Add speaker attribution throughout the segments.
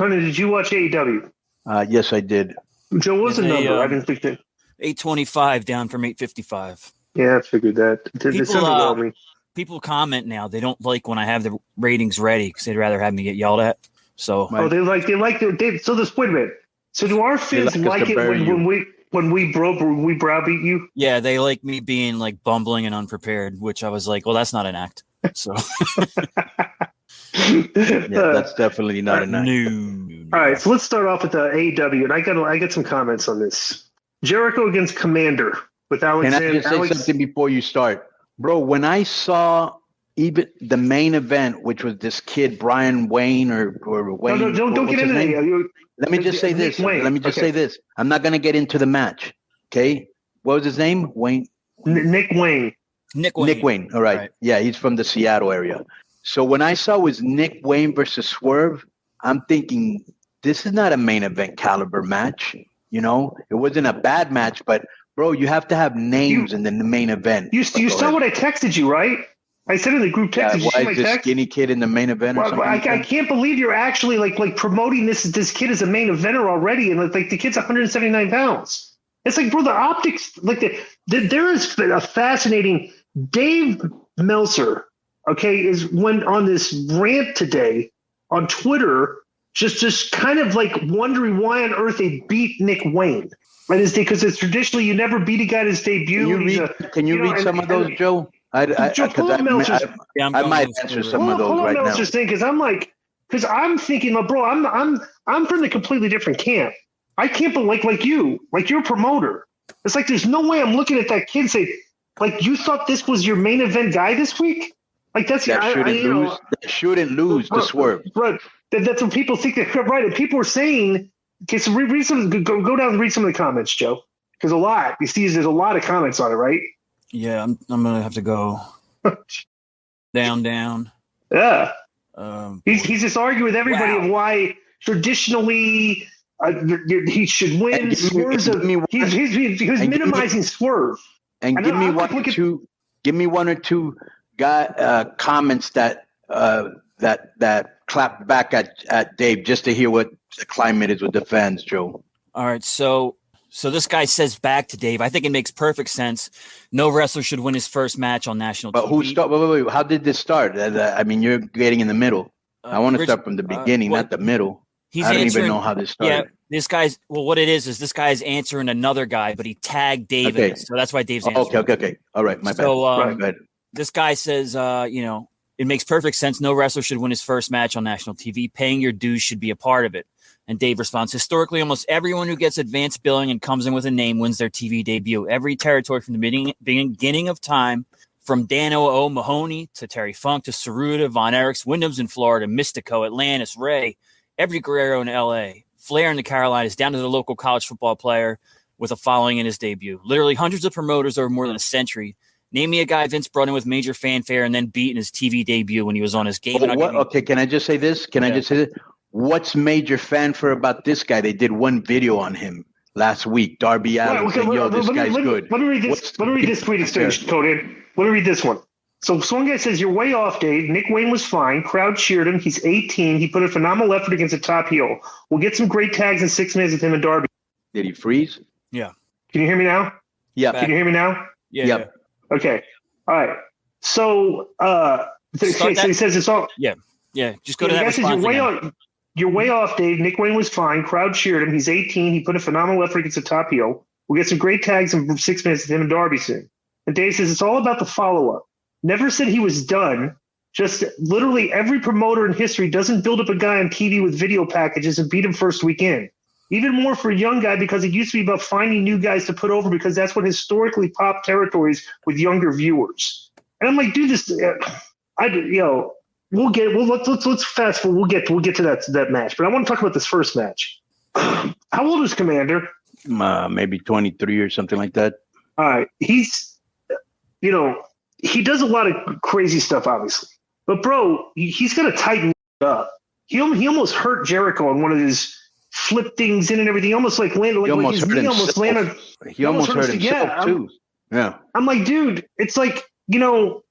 Speaker 1: Konnan, did you watch AEW?
Speaker 2: Yes, I did.
Speaker 1: Joe, what was the number? I didn't think that.
Speaker 3: 825 down from 855.
Speaker 1: Yeah, I figured that. It's underwhelming.
Speaker 3: People comment now they don't like when I have the ratings ready because they'd rather have me get yelled at. So
Speaker 1: they like so this wait a minute. So do our fans like it when we browbeat you?
Speaker 3: Yeah, they like me being like bumbling and unprepared, which I was like, well, that's not an act. So
Speaker 2: that's definitely not an act.
Speaker 3: No.
Speaker 1: All right, so let's start off with the AEW, and I got some comments on this. Jericho against Komander with Alexander.
Speaker 2: Can I just say something before you start? Bro, when I saw even the main event, which was this kid, Brian Wayne or Wayne.
Speaker 1: No, don't get into that.
Speaker 2: Let me just say this. Say this. I'm not going to get into the match. Okay. What was his name? Wayne?
Speaker 1: Nick Wayne.
Speaker 3: Nick Wayne.
Speaker 2: All right. Yeah, he's from the Seattle area. So when I saw it was Nick Wayne versus Swerve, I'm thinking this is not a main event caliber match. You know, it wasn't a bad match, but bro, you have to have names in the main event.
Speaker 1: You saw what I texted you, right? I said in the group text.
Speaker 2: Why is this skinny kid in the main event? Or something
Speaker 1: I can't believe you're actually like promoting this kid as a main eventer already, and like the kid's 179 pounds. It's like, bro, the optics, like there is a fascinating Dave Meltzer. Okay, went on this rant today on Twitter, just kind of like wondering why on earth they beat Nick Wayne. Because it's traditionally you never beat a guy at his debut.
Speaker 2: Can you read some of those, Joe? I might answer some of those right now.
Speaker 1: Meltzer's thing, because I'm thinking, bro, I'm from a completely different camp. I can't believe like you're a promoter. It's like there's no way I'm looking at that kid and say, like, you thought this was your main event guy this week? Like that
Speaker 2: shouldn't lose to Swerve.
Speaker 1: Right. That's what people think. Right. And people are saying, okay, so read some. Go down and read some of the comments, Joe. Because there's a lot of comments on it, right?
Speaker 3: Yeah, I'm gonna have to go down.
Speaker 1: Yeah. He's just arguing with everybody of why traditionally he should win. He's minimizing Swerve.
Speaker 2: And give me one or two comments that clap back at Dave just to hear what the climate is with the fans, Joe.
Speaker 3: All right, so this guy says back to Dave, I think it makes perfect sense. No wrestler should win his first match on national TV.
Speaker 2: Wait, how did this start? I mean, you're getting in the middle. I want to start from the beginning, not the middle. I don't even know how this started.
Speaker 3: Yeah, this guy's what it is this guy's answering another guy, but he tagged Dave in it, so that's why Dave's answering.
Speaker 2: Okay. All right, my bad. Go ahead.
Speaker 3: This guy says, it makes perfect sense. No wrestler should win his first match on national TV. Paying your dues should be a part of it. And Dave responds, historically, almost everyone who gets advanced billing and comes in with a name wins their TV debut. Every territory from the beginning of time, from Dan O'Mahony to Terry Funk to Saruta, Von Erichs, Wyndham's in Florida, Mystico, Atlantis, Ray, every Guerrero in L.A., Flair in the Carolinas, down to the local college football player with a following in his debut. Literally hundreds of promoters over more than a century. Name me a guy Vince brought in with major fanfare and then beat in his TV debut when he was on his game.
Speaker 2: Okay, can I just say this? What's major fanfare about this guy? They did one video on him last week. Darby Allin saying, this guy's good.
Speaker 1: Let me read this tweet exchange, Konnan. Let me read this one. So one guy says, you're way off, Dave. Nick Wayne was fine. Crowd cheered him. He's 18. He put a phenomenal effort against a top heel. We'll get some great tags in 6 minutes with him and Darby.
Speaker 2: Did he freeze?
Speaker 3: Yeah.
Speaker 1: Can you hear me now?
Speaker 2: Yeah.
Speaker 1: Can you hear me now?
Speaker 3: Yeah.
Speaker 2: Yep.
Speaker 1: Okay. All right. So, so he says it's all.
Speaker 3: Yeah. Just go to that response.
Speaker 1: You're way off, Dave. Nick Wayne was fine. Crowd cheered him. He's 18. He put a phenomenal effort against a top heel. We'll get some great tags in 6 minutes with him and Darby soon. And Dave says it's all about the follow-up. Never said he was done. Just literally every promoter in history doesn't build up a guy on TV with video packages and beat him first weekend. Even more for a young guy, because it used to be about finding new guys to put over, because that's what historically popped territories with younger viewers. And I'm like, dude, let's fast forward. We'll get to that match, but I want to talk about this first match. How old is Komander?
Speaker 2: Maybe 23 or something like that.
Speaker 1: All right, he's, he does a lot of crazy stuff, obviously, but bro, he's gonna tighten up. He almost hurt Jericho on one of his flip things in and everything. Almost like landed. He almost hurt himself too. Yeah. I'm like, dude, it's like, you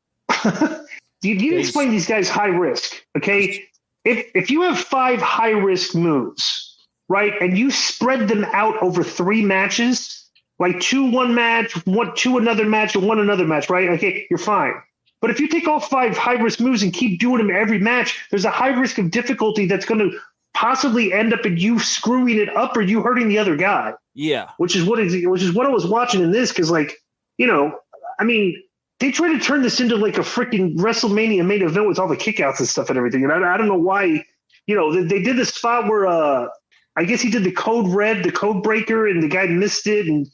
Speaker 1: didn't explain these guys high risk. Okay. if you have 5 high risk moves, right, and you spread them out over 3 matches, like 2 one match, 2 another match, and 1 another match, right? Okay, you're fine. But if you take all 5 high risk moves and keep doing them every match, there's a high risk of difficulty that's going to possibly end up in you screwing it up or you hurting the other guy.
Speaker 3: Yeah,
Speaker 1: which is what I was watching in this, because, like, you know, I mean, they try to turn this into like a freaking WrestleMania main event with all the kickouts and stuff and everything, and I don't know why. You know, they did this spot where I guess he did the code red, the code breaker, and the guy missed it, and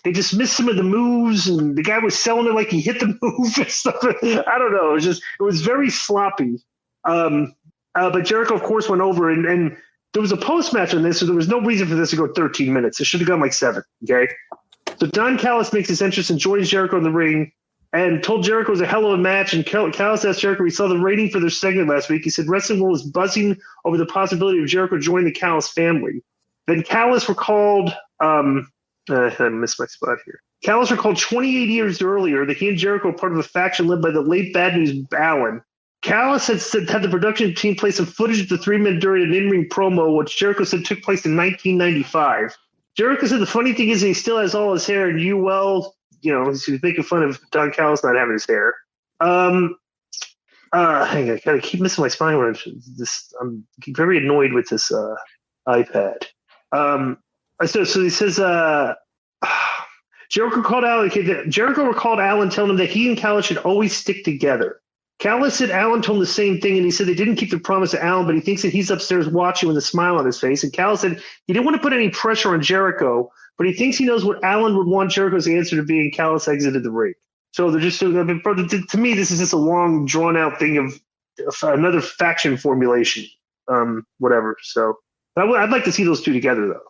Speaker 1: they just missed some of the moves, and the guy was selling it like he hit the move and stuff. I don't know. It was very sloppy. But Jericho, of course, went over, and there was a post-match on this, so there was no reason for this to go 13 minutes. It should have gone like 7, okay? So Don Callis makes his entrance and joins Jericho in the ring and told Jericho it was a hell of a match, and Callis asked Jericho, he saw the rating for their segment last week. He said Wrestling World was buzzing over the possibility of Jericho joining the Callis family. Then Callis recalled I missed my spot here. Callis recalled 28 years earlier that he and Jericho were part of a faction led by the late Bad News Allen. Callis had the production team play some footage of the 3 men during an in-ring promo, which Jericho said took place in 1995. Jericho said the funny thing is he still has all his hair, and he's making fun of Don Callis not having his hair. Hang on, I gotta keep missing my spine when I'm very annoyed with this iPad. So he says Jericho recalled Allen telling him that he and Callis should always stick together. Callis said Allen told him the same thing, and he said they didn't keep the promise to Allen, but he thinks that he's upstairs watching with a smile on his face. And Callis said he didn't want to put any pressure on Jericho, but he thinks he knows what Allen would want Jericho's answer to be, and Callis exited the ring. So they're just, to me, this is just a long, drawn-out thing of another faction formulation, whatever. So I'd like to see those two together, though.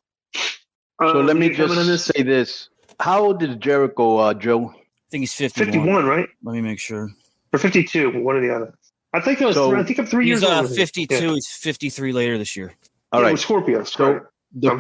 Speaker 2: So let me just say this. How old is Jericho, Joe?
Speaker 3: I think he's 51.
Speaker 1: 51, right?
Speaker 3: Let me make sure.
Speaker 1: Or 52, one or the other. I think I'm 3 years old.
Speaker 3: He's 52. Yeah. He's 53 later this year.
Speaker 2: All right.
Speaker 1: With Scorpio.
Speaker 2: So right. The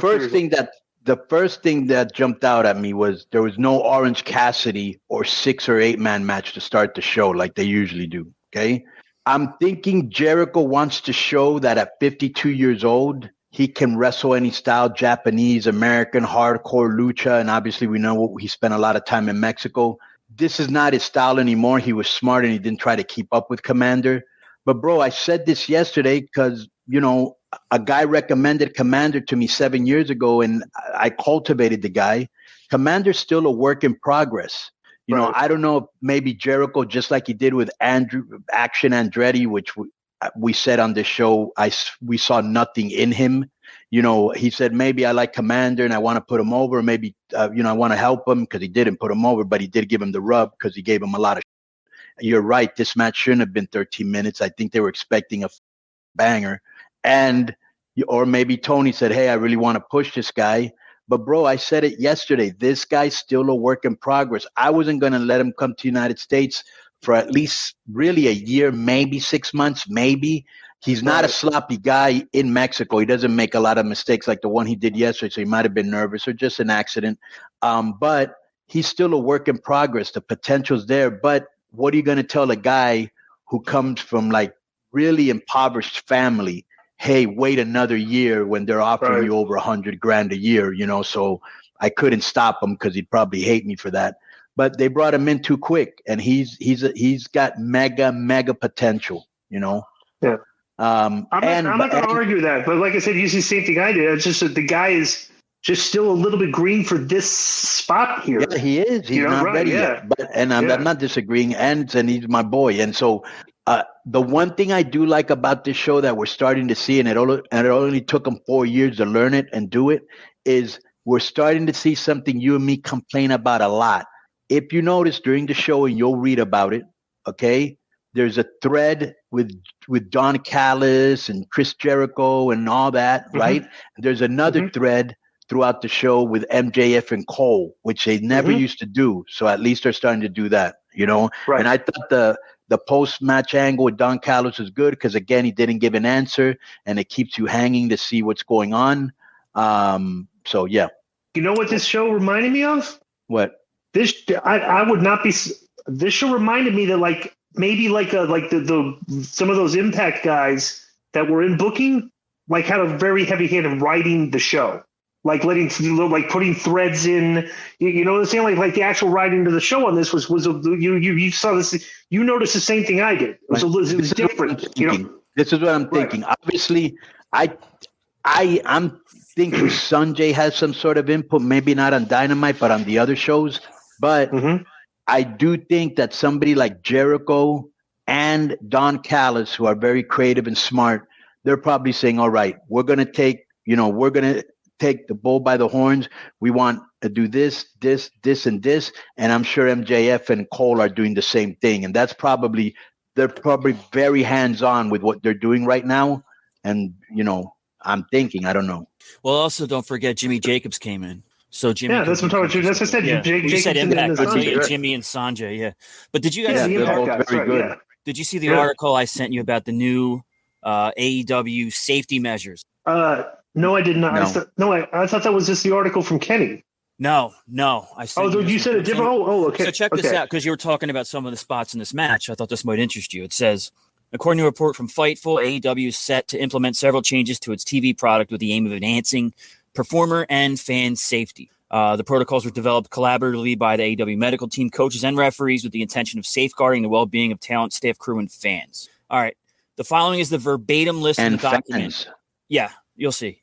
Speaker 2: first thing that jumped out at me was there was no Orange Cassidy or 6 or 8 man match to start the show like they usually do. Okay. I'm thinking Jericho wants to show that at 52 years old, he can wrestle any style, Japanese, American, hardcore, lucha. And obviously we know he spent a lot of time in Mexico. This is not his style anymore. He was smart and he didn't try to keep up with Komander. But, bro, I said this yesterday because, a guy recommended Komander to me 7 years ago, and I cultivated the guy. Komander's still a work in progress. You know, I don't know if maybe Jericho, just like he did with Action Andretti, which we said on this show, we saw nothing in him. He said, maybe I like Komander and I want to put him over. Maybe, I want to help him because he didn't put him over, but he did give him the rub because he gave him a lot of You're right. This match shouldn't have been 13 minutes. I think they were expecting a banger. Or maybe Tony said, hey, I really want to push this guy. But, bro, I said it yesterday. This guy's still a work in progress. I wasn't going to let him come to the United States for at least really a year, maybe 6 months, maybe. He's not a sloppy guy in Mexico. He doesn't make a lot of mistakes like the one he did yesterday, so he might have been nervous or just an accident. But he's still a work in progress. The potential's there. But what are you going to tell a guy who comes from like really impoverished family, hey, wait another year when they're offering you over $100,000 a year, So I couldn't stop him because he'd probably hate me for that. But they brought him in too quick, and he's got mega potential,
Speaker 1: Yeah. I'm not going to argue that, but like I said, usually the same thing I did. It's just that the guy is just still a little bit green for this spot here.
Speaker 2: Yeah, he is. He's not ready yet. But I'm not disagreeing, and he's my boy. And so the one thing I do like about this show that we're starting to see, and it only took him 4 years to learn it and do it, is we're starting to see something you and me complain about a lot. If you notice during the show, and you'll read about it, okay, there's a thread with Don Callis and Chris Jericho and all that, right? There's another thread throughout the show with MJF and Cole, which they never used to do. So at least they're starting to do that, Right. And I thought the post-match angle with Don Callis was good because, again, he didn't give an answer, and it keeps you hanging to see what's going on. So, yeah.
Speaker 1: You know what this show reminded me of?
Speaker 2: What?
Speaker 1: This show reminded me that maybe the some of those Impact guys that were in booking, like had a very heavy hand in writing the show, like putting threads in. You know what I'm saying? Like the actual writing of the show on this was you saw this. You noticed the same thing I did. It was different. You know,
Speaker 2: this is what I'm thinking. Right. Obviously, I'm thinking Sanjay has some sort of input, maybe not on Dynamite, but on the other shows. But I do think that somebody like Jericho and Don Callis, who are very creative and smart, they're probably saying, all right, we're going to take the bull by the horns. We want to do this, and this. And I'm sure MJF and Cole are doing the same thing. And they're probably very hands-on with what they're doing right now. And, I'm thinking, I don't know.
Speaker 3: Well, also don't forget Jimmy Jacobs came in. So Jimmy,
Speaker 1: that's what I'm talking about. That's what I said.
Speaker 3: Yeah. You said Impact, but
Speaker 1: Sanjay,
Speaker 3: Jimmy and Sanjay, yeah. But did you guys?
Speaker 2: Yeah, they're both very good.
Speaker 1: Yeah.
Speaker 3: Did you see the article I sent you about the new AEW safety measures?
Speaker 1: No, I did not. I thought that was just the article from Kenny.
Speaker 3: No. I sent
Speaker 1: you said it different. Okay.
Speaker 3: So check this out, because you were talking about some of the spots in this match. I thought this might interest you. It says, according to a report from Fightful, AEW is set to implement several changes to its TV product with the aim of enhancing performer and fan safety. The protocols were developed collaboratively by the AEW medical team, coaches, and referees with the intention of safeguarding the well-being of talent, staff, crew, and fans. All right. The following is the verbatim list of the document. Yeah, you'll see.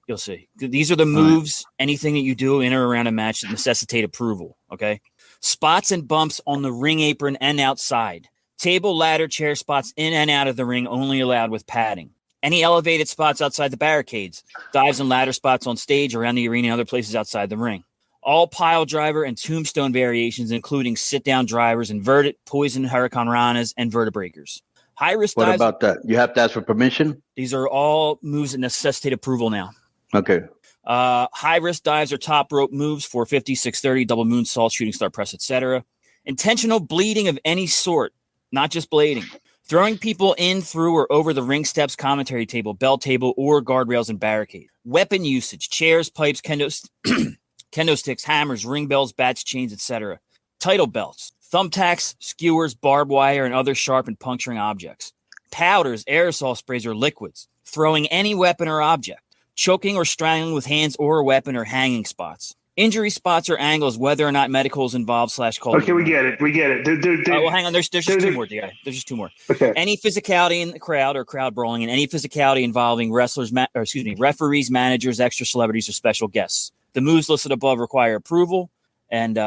Speaker 3: These are the moves, anything that you do in or around a match that necessitate approval, okay? Spots and bumps on the ring apron and outside. Table, ladder, chair spots in and out of the ring only allowed with padding. Any elevated spots outside the barricades. Dives and ladder spots on stage, around the arena, and other places outside the ring. All pile driver and tombstone variations, including sit-down drivers, inverted, poison, hurricane ranas, and vertebreakers. High-risk dives.
Speaker 2: What about that? You have to ask for permission?
Speaker 3: These are all moves that necessitate approval now.
Speaker 2: Okay.
Speaker 3: High-risk dives are top rope moves, 450, 630, double moonsault, shooting star press, etc. Intentional bleeding of any sort, not just blading. Throwing people in, through, or over the ring steps, commentary table, bell table, or guardrails and barricades. Weapon usage, chairs, pipes, kendo sticks, hammers, ring bells, bats, chains, etc. Title belts, thumbtacks, skewers, barbed wire, and other sharp and puncturing objects. Powders, aerosol sprays, or liquids. Throwing any weapon or object. Choking or strangling with hands or a weapon, or hanging spots. Injury spots or angles, whether or not medical is involved /called.
Speaker 1: Okay, we get it.
Speaker 3: Well, hang on. There's just two more, guy. There's just two more.
Speaker 1: Okay.
Speaker 3: Any physicality in the crowd or crowd brawling, and any physicality involving referees, managers, extra celebrities, or special guests. The moves listed above require approval, and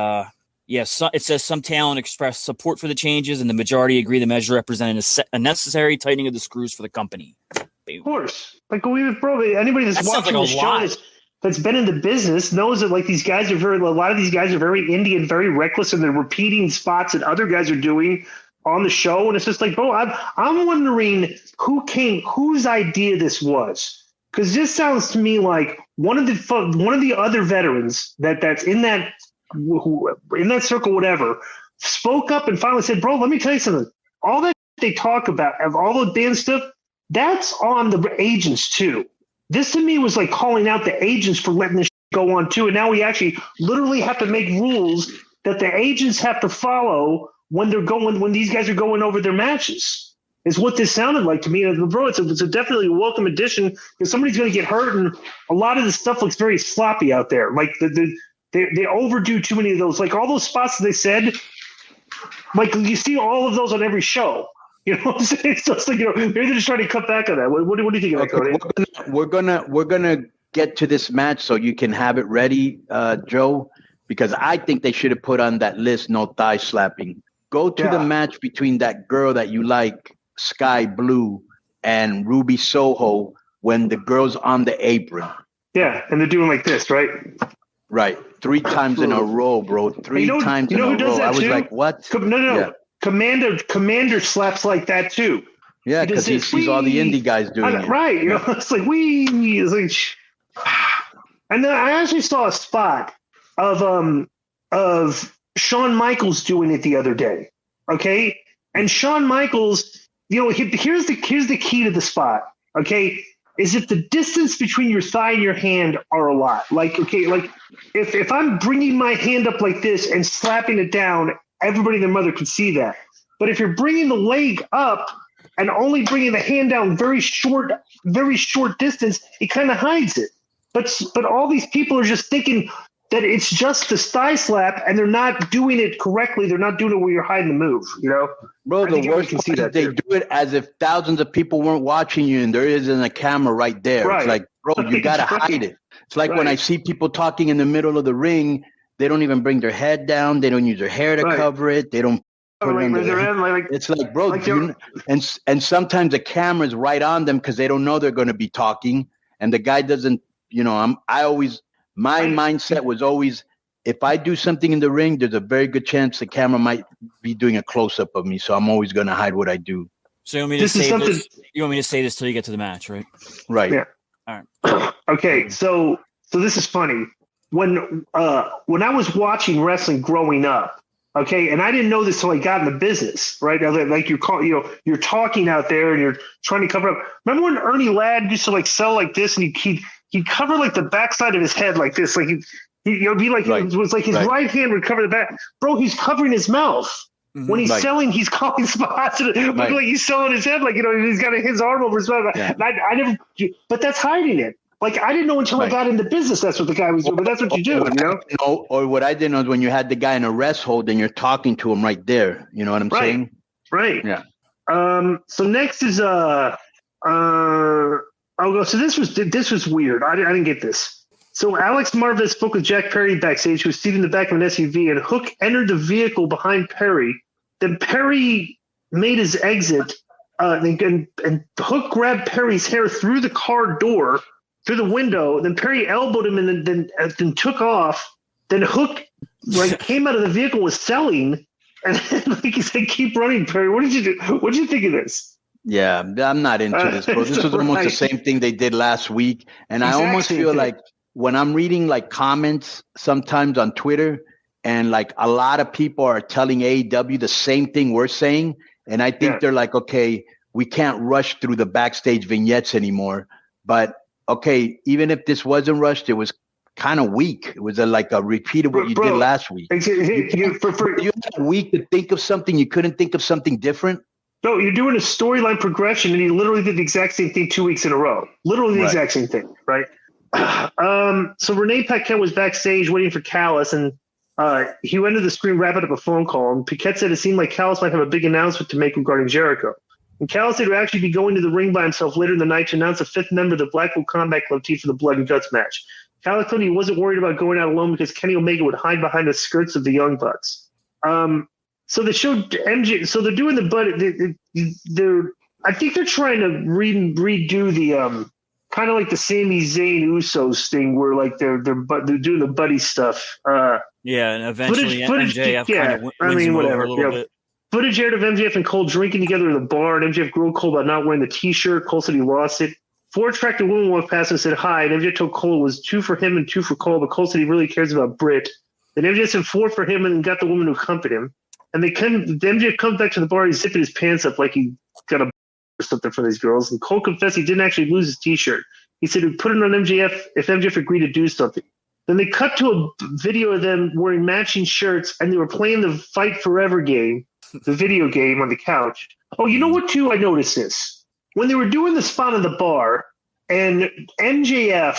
Speaker 3: it says some talent expressed support for the changes, and the majority agree the measure represented a necessary tightening of the screws for the company.
Speaker 1: Of course, anybody that's watching the show that's been in the business knows that like these guys are a lot of these guys are very indie and very reckless, and they're repeating spots that other guys are doing on the show, and it's just like, bro, I'm wondering whose idea this was. Because this sounds to me like one of the other veterans that's in that circle, whatever, spoke up and finally said, "Bro, let me tell you something. All that they talk about, of all the damn stuff, that's on the agents too." This to me was like calling out the agents for letting this go on too, and now we actually literally have to make rules that the agents have to follow when these guys are going over their matches. Is what this sounded like to me. And bro, it's a definitely a welcome addition, because somebody's going to get hurt, and a lot of this stuff looks very sloppy out there. Like they overdo too many of those. Like all those spots that they said, like you see all of those on every show. You know what I'm saying? It's just like, maybe they're just trying to cut back on that. What do you think of that, Cody?
Speaker 2: We're gonna get to this match so you can have it ready, Joe, because I think they should have put on that list no thigh slapping. Go to the match between that girl that you like, Sky Blue, and Ruby Soho, when the girl's on the apron.
Speaker 1: Yeah, and they're doing like this, right?
Speaker 2: Right. 3 times in a row, bro. 3 times in a row. I was like, what?
Speaker 1: No. Yeah. Commander slaps like that too.
Speaker 2: Yeah, because he sees all the indie guys doing it.
Speaker 1: Right. It's like it's like, and then I actually saw a spot of Shawn Michaels doing it the other day. Okay. And Shawn Michaels, here's the key to the spot. Okay. Is if the distance between your thigh and your hand are a lot. Like, okay, like if I'm bringing my hand up like this and slapping it down, everybody and their mother could see that. But if you're bringing the leg up and only bringing the hand down very short distance, it kind of hides it. But all these people are just thinking that it's just the thigh slap, and they're not doing it correctly. They're not doing it where you're hiding the move, you know?
Speaker 2: Bro, the worst part is they do it as if thousands of people weren't watching you, and there isn't a camera right there. Right. It's like, bro, you got to hide it. It's like when I see people talking in the middle of the ring, they don't even bring their head down. They don't use their hair to cover it. They don't put it under their head. It's like, bro, and sometimes the camera's right on them because they don't know they're going to be talking, and the guy doesn't, my mindset was always, if I do something in the ring, there's a very good chance the camera might be doing a close-up of me, so I'm always going to hide what I do.
Speaker 3: So you want me to say this? You want me to say this till you get to the match, right?
Speaker 2: Right.
Speaker 1: Yeah.
Speaker 3: All right.
Speaker 1: Okay, so this is funny. When I was watching wrestling growing up, okay, and I didn't know this till I got in the business, right? Like you're talking out there and you're trying to cover up. Remember when Ernie Ladd used to like sell like this, and he'd cover like the backside of his head like this, like he'd be like, it was like his right hand would cover the back. Bro, he's covering his mouth. Mm-hmm. When he's selling, he's calling spots. Like he's selling his head, like, he's got his arm over his mouth. Yeah. I never, but that's hiding it. Like, I didn't know until I got into business that's what the guy was doing, but that's what you do, you know?
Speaker 2: Or what I didn't know is when you had the guy in a rest hold and you're talking to him right there. You know what I'm saying?
Speaker 1: Right.
Speaker 2: Yeah.
Speaker 1: So next is, I'll go. So this was weird. I didn't get this. So Alex Marvez spoke with Jack Perry backstage, who was seated in the back of an SUV, and Hook entered the vehicle behind Perry. Then Perry made his exit, and Hook grabbed Perry's hair through the car door, through the window. Then Perry elbowed him and then took off. Then Hook came out of the vehicle, was selling, and he said, "Keep running, Perry." What did you do? What did you think of this?
Speaker 2: Yeah, I'm not into this, bro. This was almost the same thing they did last week, and I almost feel like when I'm reading like comments sometimes on Twitter, and like a lot of people are telling AEW the same thing we're saying, and I think they're like, okay, we can't rush through the backstage vignettes anymore. But okay, even if this wasn't rushed, it was kind of weak. It was like a repeat of what you did last week. You had a week to think of something. You couldn't think of something different.
Speaker 1: No, you're doing a storyline progression, and you literally did the exact same thing 2 weeks in a row. Literally the exact same thing, right? So Renee Paquette was backstage waiting for Callis, and he went to the screen wrapping up a phone call. And Paquette said it seemed like Callis might have a big announcement to make regarding Jericho. And Callis said he would actually be going to the ring by himself later in the night to announce a fifth member of the Blackpool Combat Club team for the Blood and Guts match. Callis told he wasn't worried about going out alone because Kenny Omega would hide behind the skirts of the Young Bucks. So they showed MJ. So they're doing the I think they're trying to redo the kind of like the Sami Zayn Usos thing, where like they're doing the buddy stuff.
Speaker 3: And eventually MJF kind of wins him over a little bit.
Speaker 1: Footage aired of MJF and Cole drinking together in the bar, and MJF grilled Cole about not wearing the T-shirt. Cole said he lost it. Four attractive women walked past and said hi, and MJF told Cole it was 2 for him and 2 for Cole, but Cole said he really cares about Britt. Then MJF said 4 for him and got the woman who accompanied him. And MJF comes back to the bar, he's zipping his pants up like he got a or something for these girls. And Cole confessed he didn't actually lose his T-shirt. He said he'd put it on MJF if MJF agreed to do something. Then they cut to a video of them wearing matching shirts, and they were playing the Fight Forever game, the video game on the couch. Oh, you know what, too? I noticed this. When they were doing the spot in the bar, and MJF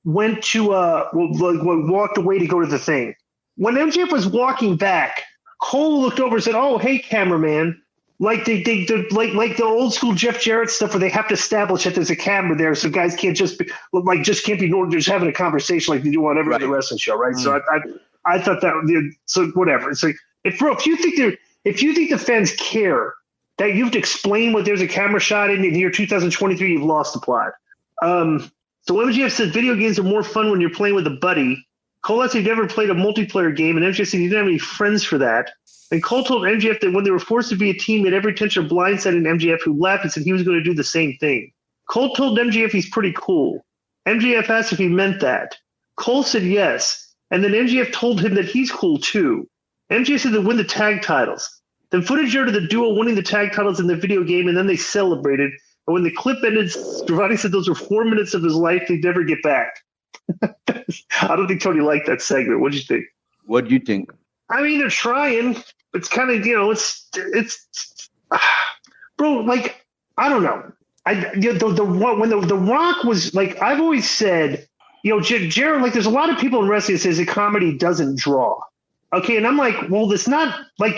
Speaker 1: went to walked away to go to the thing. When MJF was walking back, Cole looked over and said, "Oh, hey, cameraman." Like like the old school Jeff Jarrett stuff where they have to establish that there's a camera there, so guys can't just can't be just having a conversation like they do on every other wrestling show, right? So I thought that, so whatever. It's like if you think the fans care that you have to explain what there's a camera shot in the year 2023, you've lost the plot. So MJF said video games are more fun when you're playing with a buddy. Cole asked if he'd ever played a multiplayer game, and MJF said he didn't have any friends for that. And Cole told MJF that when they were forced to be a team, he had every intention of blindsiding MJF, who laughed and said he was going to do the same thing. Cole told MJF he's pretty cool. MJF asked if he meant that. Cole said yes, and then MJF told him that he's cool too. MJF said they'd win the tag titles. Then footage showed the duo winning the tag titles in the video game, and then they celebrated. And when the clip ended, Giovanni said those were 4 minutes of his life they'd never get back. I don't think Tony liked that segment. What do you think?
Speaker 2: What do you think?
Speaker 1: I mean, they're trying. It's kind of, it's bro, like, I don't know. When the Rock was like, I've always said, Jared, like there's a lot of people in wrestling that says that comedy doesn't draw. Okay. And I'm like, well, that's not like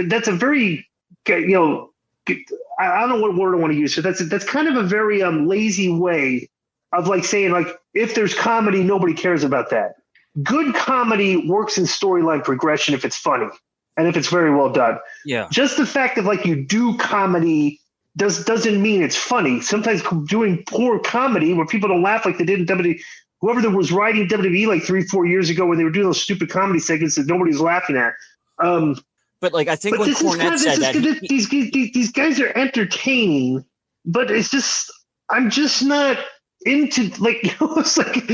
Speaker 1: that's a very, I don't know what word I want to use. So that's kind of a very lazy way of like saying like, if there's comedy, nobody cares about that. Good comedy works in storyline progression if it's funny and if it's very well done.
Speaker 3: Yeah.
Speaker 1: Just the fact that like you do comedy doesn't mean it's funny. Sometimes doing poor comedy where people don't laugh like they did in WWE, whoever that was writing WWE like 3-4 years ago when they were doing those stupid comedy segments that nobody's laughing at.
Speaker 3: But like I think when Cornette said that
Speaker 1: these guys are entertaining, but it's just I'm just not into like it's like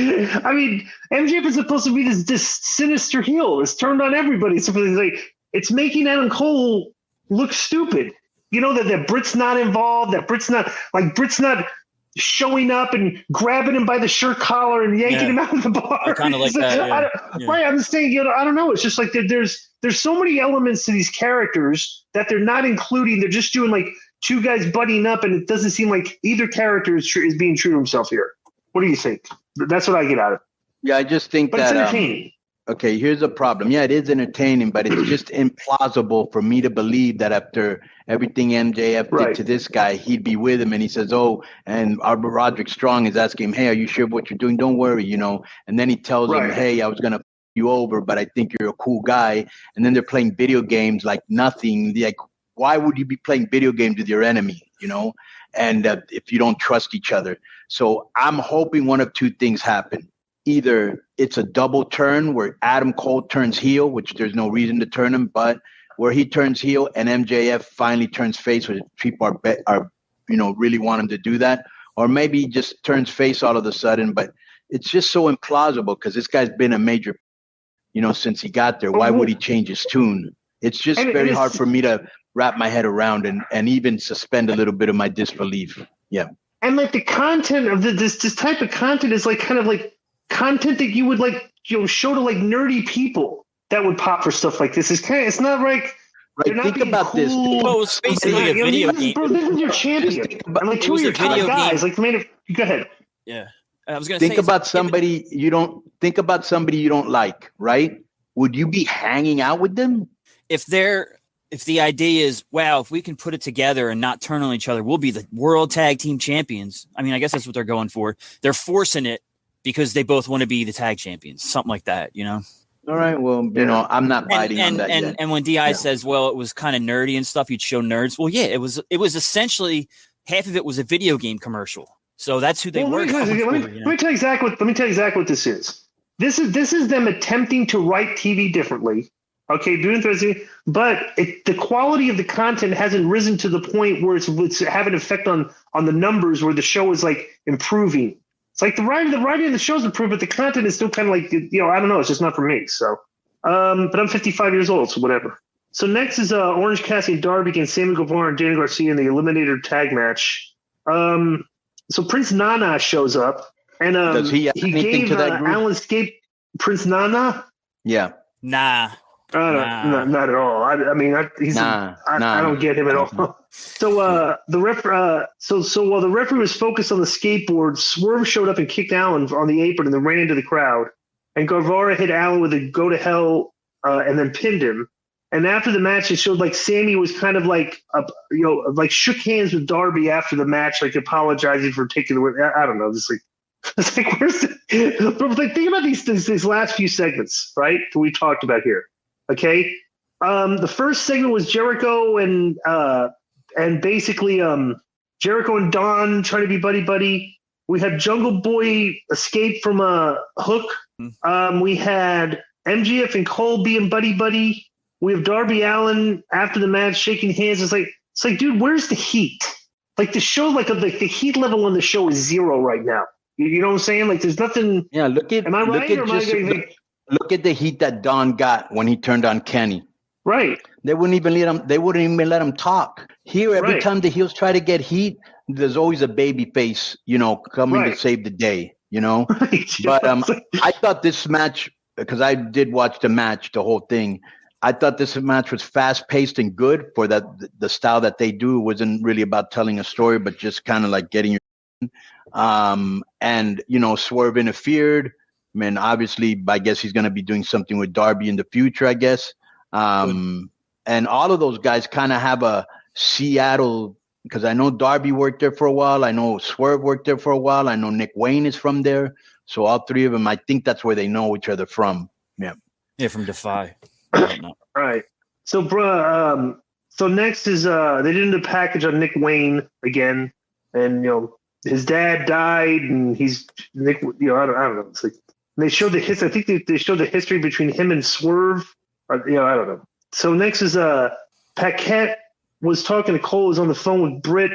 Speaker 1: I mean MJF is supposed to be this sinister heel. It's turned on everybody. So it's making Adam Cole look stupid. That Britt's not involved, that Britt's not showing up and grabbing him by the shirt collar and yanking him out of the bar.
Speaker 3: Kind of like that. Yeah.
Speaker 1: Right. I'm just saying, I don't know. It's just like there's so many elements to these characters that they're not including. They're just doing like two guys buddying up, and it doesn't seem like either character is being true to himself here. What do you think? That's what I get out of it.
Speaker 2: Yeah, I just think
Speaker 1: but
Speaker 2: that
Speaker 1: it's entertaining.
Speaker 2: Okay, here's the problem. Yeah, it is entertaining, but it's just implausible for me to believe that after everything MJF did to this guy, he'd be with him. And he says, and Roderick Strong is asking him, hey, are you sure of what you're doing? Don't worry, And then he tells him, hey, I was going to f you over, but I think you're a cool guy. And then they're playing video games like nothing. Like, why would you be playing video games with your enemy, And if you don't trust each other. So I'm hoping one of two things happen. Either it's a double turn where Adam Cole turns heel, which there's no reason to turn him, but where he turns heel and MJF finally turns face, which people are really want him to do that, or maybe he just turns face all of a sudden. But it's just so implausible because this guy's been a major, since he got there. Why would he change his tune? It's just very hard for me to wrap my head around and even suspend a little bit of my disbelief. Yeah. And
Speaker 1: like the content of this type of content is like kind of like content that you would like show to like nerdy people that would pop for stuff like this. It's not like
Speaker 2: think about this.
Speaker 3: Well, it's basically a video game.
Speaker 1: Bro, this is your champion. And like two of your top guys. Like go ahead.
Speaker 3: Yeah. I was gonna
Speaker 2: think about somebody you don't like, right? Would you be hanging out with them?
Speaker 3: If the idea is, wow, if we can put it together and not turn on each other, we'll be the world tag team champions. I mean, I guess that's what they're going for. They're forcing it because they both want to be the tag champions, something like that,
Speaker 2: All right. Well, I'm not biting on that yet.
Speaker 3: And when DI says, well, it was kind of nerdy and stuff, you'd show nerds. Well, yeah, it was essentially half of it was a video game commercial. So that's who they were.
Speaker 1: Let me tell you exactly what this is. This is them attempting to write TV differently. Okay, doing things, but the quality of the content hasn't risen to the point where it's having an effect on the numbers where the show is like improving. It's like the writing of the show's improved, but the content is still kind of like, I don't know. It's just not for me. So, but I'm 55 years old, so whatever. So next is Orange Cassidy and Darby against Sammy Guevara and Danny Garcia in the Eliminator tag match. So Prince Nana shows up, and
Speaker 2: does he gave to that group?
Speaker 1: Alan Escape Prince Nana.
Speaker 2: Yeah.
Speaker 3: Nah.
Speaker 1: Not at all. I don't get him at all. So the ref, so while the referee was focused on the skateboard, Swerve showed up and kicked Allen on the apron and then ran into the crowd. And Guevara hit Allen with a go to hell and then pinned him. And after the match, it showed like Sammy was kind of like like shook hands with Darby after the match, like apologizing for taking the. I don't know, just like. It's like where's the? But like think about these last few segments, right? That we talked about here. Okay, the first segment was Jericho and basically Jericho and Don trying to be buddy. We had Jungle Boy escape from a hook. We had MJF and Cole being buddy. We have Darby Allin after the match shaking hands. It's like, dude, where's the heat? Like the show, like the heat level on the show is 0 right now. You know what I'm saying? Like there's nothing.
Speaker 2: Yeah, am I right? Look at the heat that Don got when he turned on Kenny.
Speaker 1: Right.
Speaker 2: They wouldn't even let him talk. Here, every time the heels try to get heat, there's always a baby face, coming to save the day, Right. But I thought this match, because I did watch the match, the whole thing. I thought this match was fast paced and good for that. The style that they do wasn't really about telling a story, but just kind of like getting your, and, Swerve interfered. I mean, obviously, I guess he's going to be doing something with Darby in the future, I guess. And all of those guys kind of have a Seattle, because I know Darby worked there for a while. I know Swerve worked there for a while. I know Nick Wayne is from there. So all three of them, I think that's where they know each other from. Yeah.
Speaker 3: Yeah, from Defy.
Speaker 1: Right. So, so next is they did a package on Nick Wayne again, and his dad died, and he's Nick. I don't know. It's like they showed the history. I think they showed the history between him and Swerve. I don't know. So next is Paquette was talking to Cole. Was on the phone with Britt.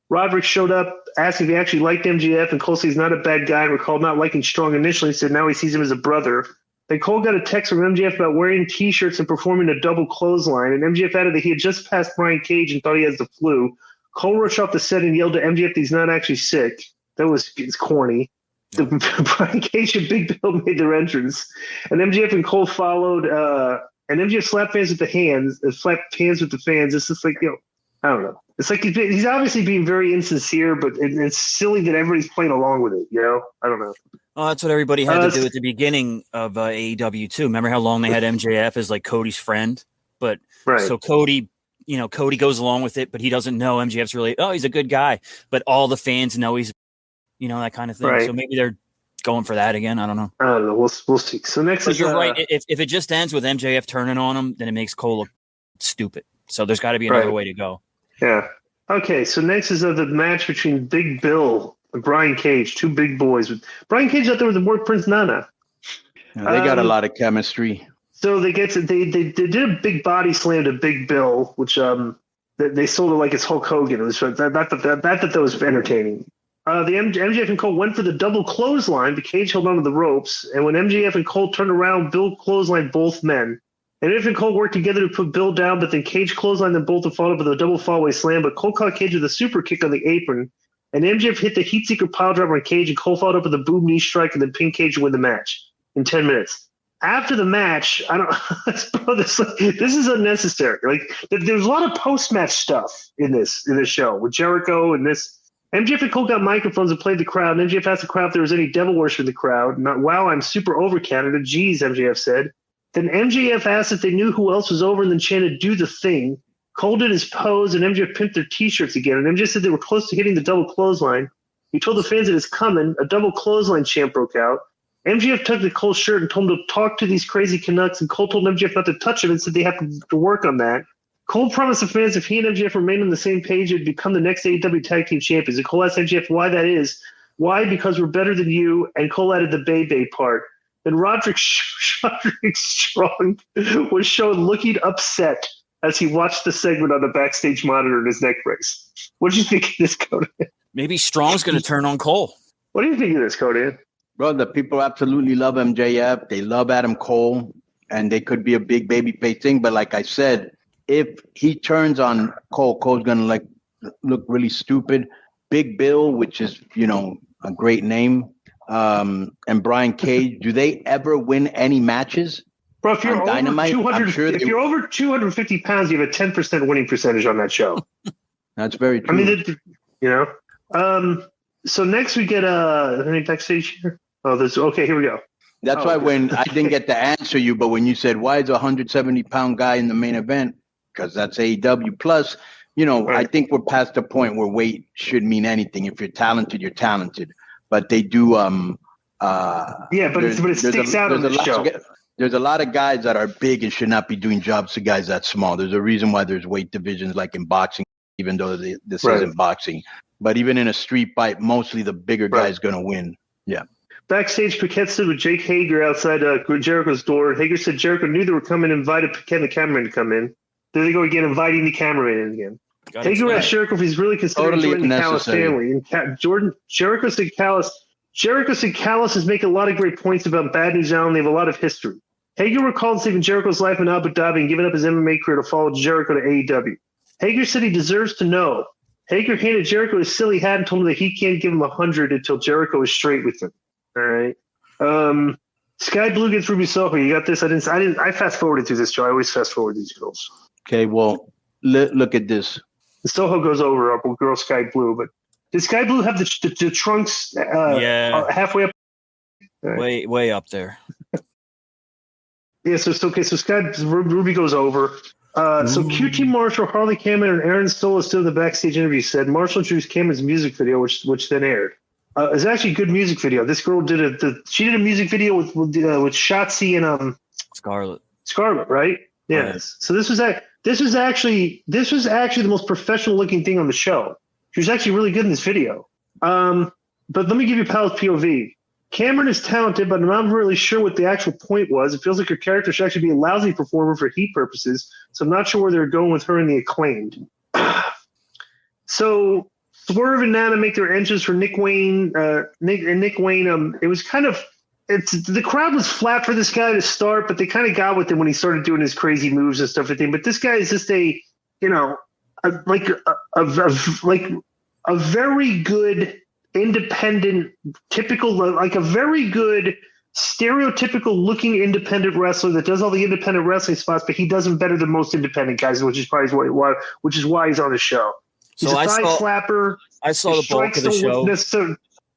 Speaker 1: Roderick showed up, asked if he actually liked MJF, and Cole said he's not a bad guy. And recalled not liking Strong initially. He said now he sees him as a brother. Then Cole got a text from MJF about wearing T-shirts and performing a double clothesline, and MJF added that he had just passed Brian Cage and thought he has the flu. Cole rushed off the set and yelled to MJF that he's not actually sick. It's corny. Brian Cage and Big Bill made their entrance, and MJF and Cole followed. And MJF slapped hands with the hands, slapped hands with the fans. It's just like I don't know. It's like he's obviously being very insincere, but it's silly that everybody's playing along with it. I don't know.
Speaker 3: Oh, that's what everybody had to do at the beginning of AEW too. Remember how long they had MJF as like Cody's friend? But
Speaker 1: right.
Speaker 3: So Cody, Cody goes along with it, but he doesn't know MJF's really. Oh, he's a good guy, but all the fans know he's, that kind of thing.
Speaker 1: Right.
Speaker 3: So maybe they're going for that again. I don't know.
Speaker 1: We'll see. So next is
Speaker 3: you're right. If it just ends with MJF turning on him, then it makes Cole look stupid. So there's got to be another way to go.
Speaker 1: Yeah. Okay. So next is the match between Big Bill and Brian Cage, two big boys. Brian Cage out there with the word Prince Nana.
Speaker 2: Yeah, they got a lot of chemistry. So
Speaker 1: they did a big body slam to Big Bill, which they sold it like it's Hulk Hogan. It was that was entertaining. The MJF and Cole went for the double clothesline. The Cage held onto the ropes, and when MJF and Cole turned around, Bill clotheslined both men. And MJF and Cole worked together to put Bill down, but then Cage clotheslined them both to follow up with a double fallaway slam. But Cole caught Cage with a super kick on the apron, and MJF hit the heat seeker pile driver on Cage, and Cole followed up with a boom knee strike, and then pinned Cage to win the match in 10 minutes. After the match, this is unnecessary. Like there's a lot of post-match stuff in this show with Jericho and this. MJF and Cole got microphones and played the crowd. And MJF asked the crowd if there was any devil worship in the crowd. Not, wow, I'm super over Canada. Geez, MJF said. Then MJF asked if they knew who else was over and then chanted, do the thing. Cole did his pose and MJF pimped their T-shirts again. And MJF said they were close to hitting the double clothesline. He told the fans that it's coming. A double clothesline chant broke out. MJF tugged at Cole's shirt and told him to talk to these crazy Canucks. And Cole told MJF not to touch him and said they have to work on that. Cole promised the fans if he and MJF remained on the same page, it'd become the next AEW Tag Team Champions. And Cole asked MJF why that is. Why? Because we're better than you. And Cole added the Bay part. Then Roderick Strong was shown looking upset as he watched the segment on the backstage monitor in his neck brace. What do you think of this, Conan?
Speaker 3: Maybe Strong's going to turn on Cole.
Speaker 1: What do you think of this, Conan?
Speaker 2: Bro, the people absolutely love MJF. They love Adam Cole, and they could be a big babyface thing. But like I said, if he turns on Cole, Cole's going to look really stupid. Big Bill, which is, a great name, and Brian Cage, do they ever win any matches?
Speaker 1: Bro, if you're,
Speaker 2: Dynamite,
Speaker 1: if you're over 250 pounds, you have a 10% winning percentage on that show.
Speaker 2: That's very true.
Speaker 1: I mean, so next we get any backstage here? Okay, here we go.
Speaker 2: That's why when I didn't get to answer you, but when you said, why is a 170-pound guy in the main event? Because that's AEW. Plus, right. I think we're past the point where weight should mean anything. If you're talented, you're talented. But they do.
Speaker 1: But it sticks out on the show.
Speaker 2: There's a lot of guys that are big and should not be doing jobs to guys that small. There's a reason why there's weight divisions like in boxing, even though this isn't boxing. But even in a street fight, mostly the bigger guy is going to win. Yeah.
Speaker 1: Backstage, Paquette stood with Jake Hager outside Jericho's door. Hager said Jericho knew they were coming and invited Paquette and the cameraman to come in. There they go again, inviting the cameraman in again. Hager asked Jericho if he's really considering joining the Callis family. And Jericho said Callis is making a lot of great points about Bad News Island. They have a lot of history. Hager recalled saving Jericho's life in Abu Dhabi and giving up his MMA career to follow Jericho to AEW. Hager said he deserves to know. Hager handed Jericho his silly hat and told him that he can't give him 100 until Jericho is straight with him. All right. Sky Blue gets Ruby Soho. You got this? I fast forwarded through this, Joe. I always fast forward these girls.
Speaker 2: Okay, well, look at this.
Speaker 1: The Soho goes over up with girl Sky Blue, but did Sky Blue have the trunks halfway up?
Speaker 3: Way up there.
Speaker 1: Yeah, so Sky Ruby goes over. So QT Marshall, Harley Cameron, and Aaron Stoll still in the backstage interview said Marshall introduced Cameron's music video, which then aired. It's actually a good music video. This girl did a music video with Shotzi and Scarlett, right? Yes. Right. So this was actually the most professional looking thing on the show. She was actually really good in this video. But let me give you Pal's POV. Cameron is talented, but I'm not really sure what the actual point was. It feels like her character should actually be a lousy performer for heat purposes, so I'm not sure where they're going with her in the Acclaimed. So Swerve and Nana make their entrance for Nick Wayne. Nick Wayne. It was kind of the crowd was flat for this guy to start, but they kind of got with him when he started doing his crazy moves and stuff. But this guy is just a very good. Independent, typical, like a very good, stereotypical looking independent wrestler that does all the independent wrestling spots, but he does them better than most independent guys, which is probably why he's on the show. He's a thigh slapper.
Speaker 3: I saw the bulk of the show.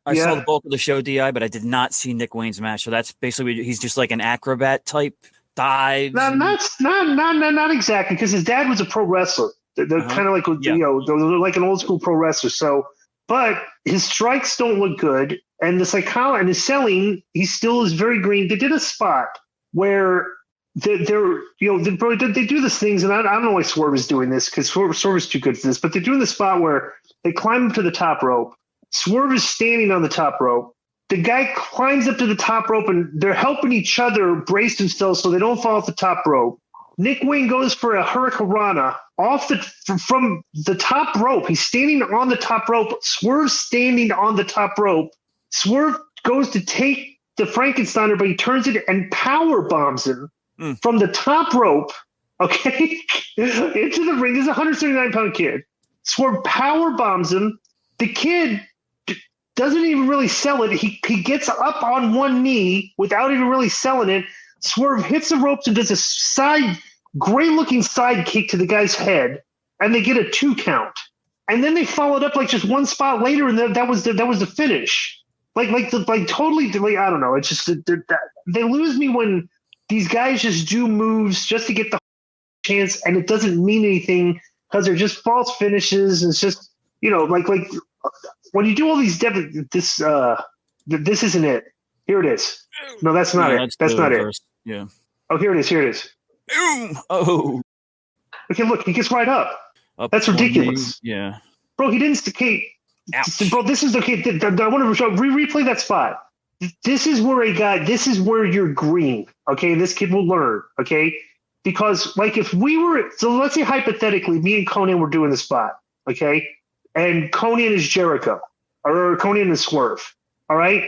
Speaker 3: I saw the bulk of the show, DI, but I did not see Nick Wayne's match. So that's basically he's just like an acrobat type dives.
Speaker 1: Not exactly, because his dad was a pro wrestler. They're kind of like they're like an old school pro wrestler. So. But his strikes don't look good, and the psychology and his selling, he still is very green. They did a spot where they do these things, and I don't know why Swerve is doing this because Swerve is too good for this. But they're doing the spot where they climb up to the top rope. Swerve is standing on the top rope. The guy climbs up to the top rope, and they're helping each other brace themselves so they don't fall off the top rope. Nick Wayne goes for a hurricanrana from the top rope. He's standing on the top rope. Swerve's standing on the top rope. Swerve goes to take the Frankensteiner, but he turns it and power bombs him from the top rope, okay, into the ring. This is a 179-pound kid. Swerve power bombs him. The kid doesn't even really sell it. He gets up on one knee without even really selling it. Swerve hits the ropes and does a great-looking side kick to the guy's head, and they get a 2 count. And then they followed up like just one spot later, and that was the finish. Totally. I don't know. It's just they lose me when these guys just do moves just to get the chance, and it doesn't mean anything because they're just false finishes. And it's just like when you do all these this isn't it. Here it is. No, that's not it. That's not it.
Speaker 3: Yeah.
Speaker 1: Oh, here it is. Here it is.
Speaker 3: Oh.
Speaker 1: Okay, look, he gets right up. That's ridiculous.
Speaker 3: Yeah.
Speaker 1: Bro, he didn't. Okay.
Speaker 3: Ouch.
Speaker 1: Bro, this is okay. I want to replay that spot. This is where you're green. Okay. This kid will learn. Okay. Because if we were, so let's say hypothetically, me and Konnan were doing the spot. Okay. And Konnan is Jericho or Konnan is Swerve. All right.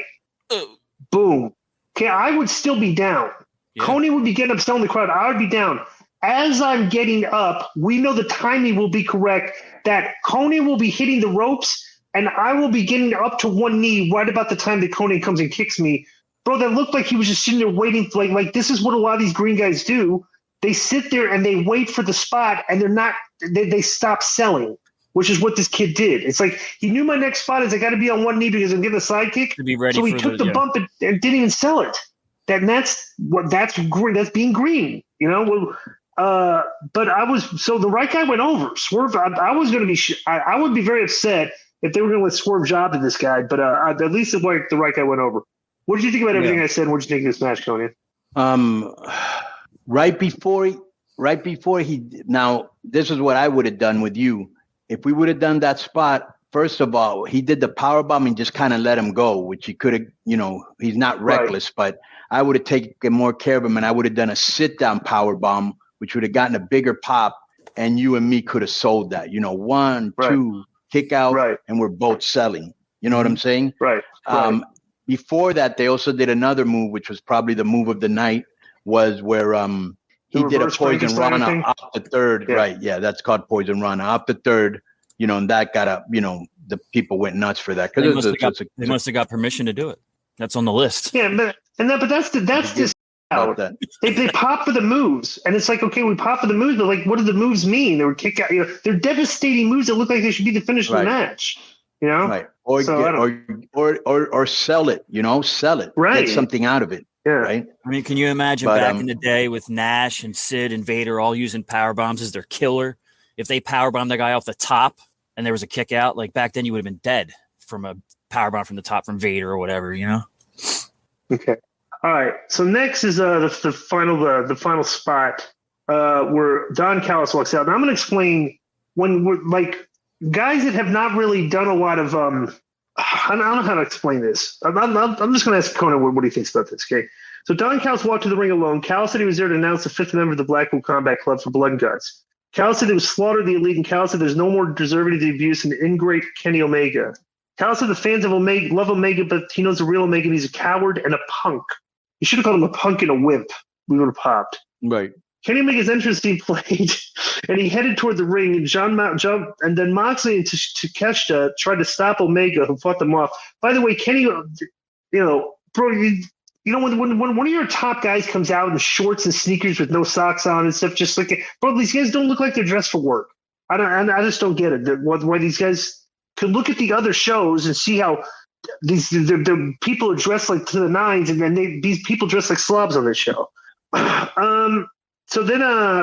Speaker 1: Boom. Okay. I would still be down. Yeah. Konnan would be getting up, selling the crowd. I would be down. As I'm getting up, we know the timing will be correct, that Konnan will be hitting the ropes, and I will be getting up to one knee right about the time that Konnan comes and kicks me. Bro, that looked like he was just sitting there waiting. Like this is what a lot of these green guys do. They sit there and they wait for the spot, and they stop selling, which is what this kid did. It's like he knew my next spot is I got to be on one knee because I'm getting a side kick.
Speaker 3: To be ready
Speaker 1: so he took the bump and didn't even sell it. That's green. That's being green, but the right guy went over. Swerve. I was going to be. I would be very upset if they were going to let Swerve job to this guy. But at least the right guy went over. What did you think about everything I said? What did you think of this match, Konnan?
Speaker 2: Right before he. Now this is what I would have done with you if we would have done that spot. First of all, he did the powerbomb and just kind of let him go, which he could have. He's not reckless, but I would have taken more care of him, and I would have done a sit-down powerbomb, which would have gotten a bigger pop, and you and me could have sold that. 1, 2, kick out, and we're both selling. You know what I'm saying?
Speaker 1: Right.
Speaker 2: Before that, they also did another move, which was probably the move of the night, was where he did a poison rana up the third. Yeah. Right. Yeah, that's called poison rana up the third. And that got up. The people went nuts for that
Speaker 3: because they must have got permission to do it. That's on the list.
Speaker 1: Yeah, But that's just out. They pop for the moves, and it's like, okay, we pop for the moves, but like, what do the moves mean? They were kick out. They're devastating moves that look like they should be the finish of the match. Right.
Speaker 2: Or sell it. Sell it.
Speaker 1: Right.
Speaker 2: Get something out of it.
Speaker 1: Yeah.
Speaker 2: Right.
Speaker 3: I mean, can you imagine back in the day with Nash and Sid and Vader all using power bombs as their killer? If they power bombed the guy off the top and there was a kick out, like back then you would have been dead from a power bomb from the top from Vader or whatever,
Speaker 1: Okay. All right. So next is the final spot where Don Callis walks out. Now I'm going to explain when we're like guys that have not really done a lot of I don't know how to explain this. I'm just going to ask Konnan what he thinks about this. Okay. So Don Callis walked to the ring alone. Callis said he was there to announce the 5th member of the Blackpool Combat Club for Blood and Guts. Callis said he was slaughtered the Elite, and Callis said there's no more deserving of the abuse than ingrate Kenny Omega. Callis said the fans of Omega love Omega, but he knows the real Omega, and he's a coward and a punk. You should have called him a punk and a wimp. We would have popped.
Speaker 2: Right.
Speaker 1: Kenny Omega's entrance team played, and he headed toward the ring, and and then Moxley and Takeshita tried to stop Omega, who fought them off. By the way, Kenny, bro, when one of your top guys comes out in shorts and sneakers with no socks on and stuff, just like, bro, these guys don't look like they're dressed for work. I just don't get it. Why these guys could look at the other shows and see how the people are dressed like to the nines, and then these people dress like slobs on this show. So then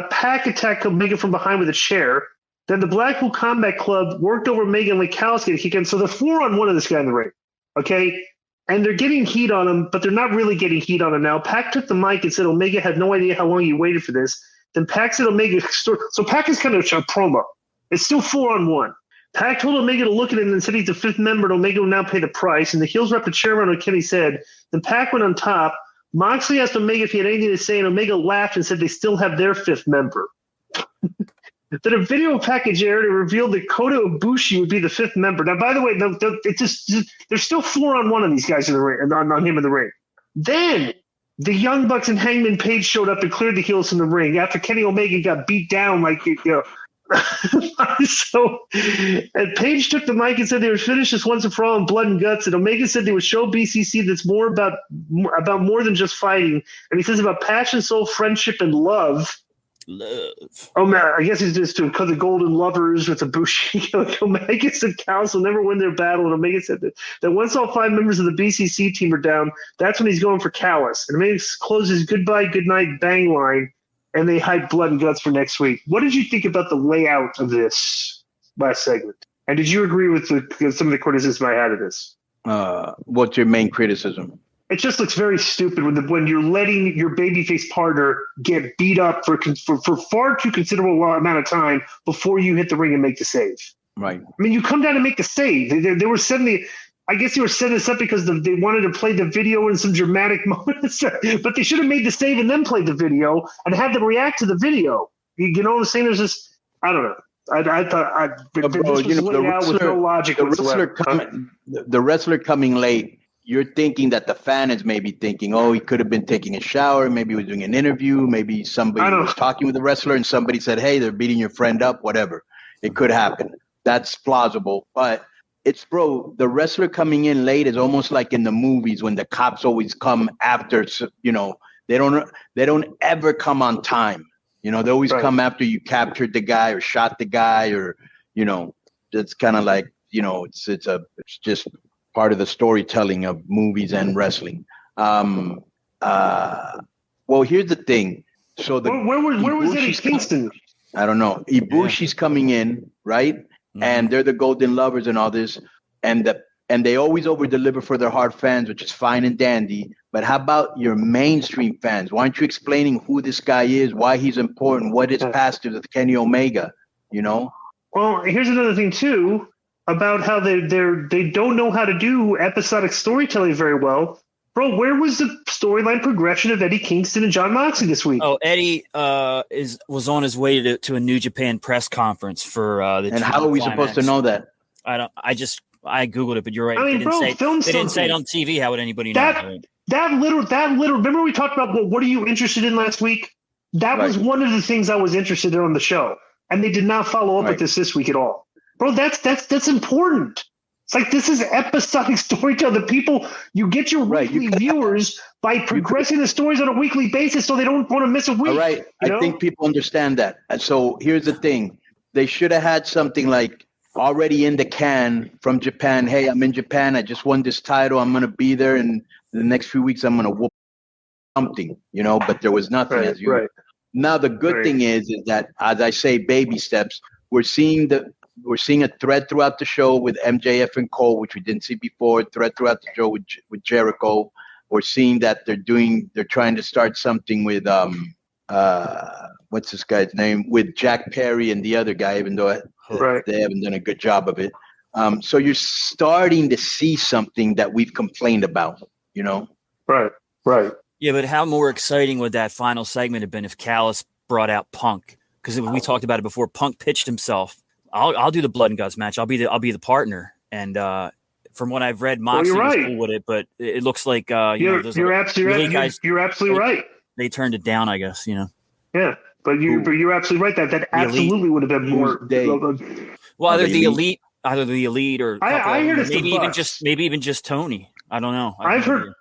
Speaker 1: Pac attacked Omega from behind with a chair. Then the Blackpool Combat Club worked over Omega and let Callis get a kick in. So they're 4-on-1 of this guy in the ring. Okay? And they're getting heat on him, but they're not really getting heat on him now. Pac took the mic and said Omega had no idea how long he waited for this. Then Pac said Omega – so Pac is kind of a promo. It's still 4-on-1. Pac told Omega to look at him and said he's the 5th member, and Omega will now pay the price. And the heels wrapped a chair around what Kenny said. Then Pac went on top. Moxley asked Omega if he had anything to say, and Omega laughed and said they still have their 5th member. Then a video package aired and revealed that Kota Ibushi would be the 5th member. Now, by the way, there's still 4-on-1 on these guys in the ring, on him in the ring. Then the Young Bucks and Hangman Page showed up and cleared the heels from the ring after Kenny Omega got beat down So, and Page took the mic and said they would finish this once and for all in blood and guts. And Omega said they would show BCC that's more about more than just fighting. And he says about passion, soul, friendship, and love. Oh man, I guess he's just because the Golden Lovers with Ibushi. Omega said Callis will never win their battle, and Omega said that once all 5 members of the BCC team are down, that's when he's going for Callis. And Omega closes goodbye, good night, bang line. And they hype blood and guts for next week. What did you think about the layout of this last segment? And did you agree with some of the criticism I had of this?
Speaker 2: What's your main criticism?
Speaker 1: It just looks very stupid when you're letting your babyface partner get beat up for far too considerable amount of time before you hit the ring and make the save.
Speaker 2: Right.
Speaker 1: I mean, you come down and make the save. They were setting I guess they were setting this up because they wanted to play the video in some dramatic moments, but they should have made the save and then played the video and had them react to the video. You know what I'm saying? There's just, I don't know. I thought this was laid out with no logic whatsoever.
Speaker 2: The wrestler coming late, you're thinking that the fan is maybe thinking, oh, he could have been taking a shower, maybe he was doing an interview, maybe somebody was talking with the wrestler and somebody said, hey, they're beating your friend up, whatever. It could happen. That's plausible, but it's, bro, the wrestler coming in late is almost like in the movies when the cops always come after, they don't ever come on time. They always come after you captured the guy or shot the guy or, it's kind of like, it's just part of the storytelling of movies and wrestling. Well, here's the thing. So
Speaker 1: where was Eddie Kingston?
Speaker 2: I don't know. Ibushi's coming in, right? Mm-hmm. And they're the Golden Lovers and all this, and they always over-deliver for their hard fans, which is fine and dandy. But how about your mainstream fans? Why aren't you explaining who this guy is, why he's important, what his past is with Kenny Omega?
Speaker 1: Well, here's another thing too about how they don't know how to do episodic storytelling very well. Bro, where was the storyline progression of Eddie Kingston and John Moxley this week?
Speaker 3: Oh, Eddie was on his way to a New Japan press conference for the.
Speaker 2: And how are we supposed to know that?
Speaker 3: I Googled it, but you're right.
Speaker 1: I mean,
Speaker 3: they didn't say it on TV. How would anybody know? That little. Remember we talked about what are you interested in last week? That was one of the things I was interested in on the show, and they did not follow up with this week at all, bro. That's important.
Speaker 1: It's like this is episodic storytelling. The people, you get your weekly viewers by progressing the stories on a weekly basis so they don't want to miss a week.
Speaker 2: All right. I think people understand that. So here's the thing. They should have had something like already in the can from Japan. Hey, I'm in Japan. I just won this title. I'm going to be there. And in the next few weeks, I'm going to whoop something, but there was nothing as you. Right. Now, the good thing is that, as I say, baby steps, we're seeing a thread throughout the show with MJF and Cole, which we didn't see before, thread throughout the show with Jericho. We're seeing that they're trying to start something with, what's this guy's name? With Jack Perry and the other guy, even though they haven't done a good job of it. So you're starting to see something that we've complained about,
Speaker 1: Right.
Speaker 3: Yeah, but how more exciting would that final segment have been if Callis brought out Punk? Because we talked about it before. Punk pitched himself. I'll do the blood and guts match. I'll be the partner. And from what I've read, Moxley was cool with it, but it looks like
Speaker 1: you're absolutely right.
Speaker 3: They turned it down, I guess.
Speaker 1: Yeah, but you're absolutely right. That absolutely would have been more.
Speaker 3: Well, either the elite or
Speaker 1: I heard
Speaker 3: maybe even just Tony. I don't know.
Speaker 1: I've heard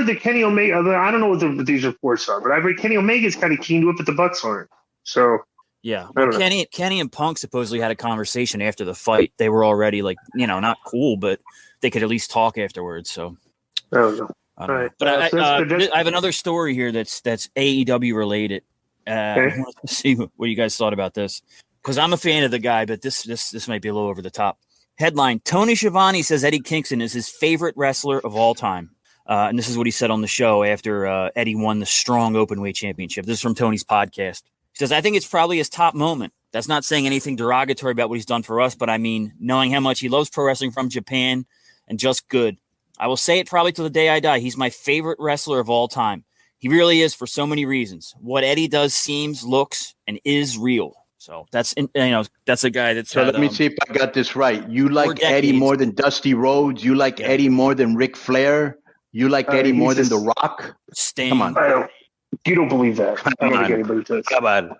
Speaker 1: that Kenny Omega. I don't know what these reports are, but I've heard Kenny Omega's kind of keen to it, but the Bucks aren't. So.
Speaker 3: Yeah, well, Kenny and Punk supposedly had a conversation after the fight. They were already not cool, but they could at least talk afterwards. So,
Speaker 1: I don't know.
Speaker 3: But I have another story here that's AEW related. I want to see what you guys thought about this because I'm a fan of the guy, but this might be a little over the top. Headline: Tony Schiavone says Eddie Kingston is his favorite wrestler of all time, and this is what he said on the show after Eddie won the Strong Openweight Championship. This is from Tony's podcast. He says, I think it's probably his top moment. That's not saying anything derogatory about what he's done for us, but I mean, knowing how much he loves pro wrestling from Japan and just good. I will say it probably till the day I die. He's my favorite wrestler of all time. He really is for so many reasons. What Eddie does seems, looks, and is real. So that's a guy that's.
Speaker 2: So let me see if I got this right. You like Eddie more than Dusty Rhodes. You like Eddie more than Ric Flair. You like Eddie more than The Rock.
Speaker 3: Sting.
Speaker 2: Come on.
Speaker 1: You don't believe that. I don't think anybody does.
Speaker 2: Come on.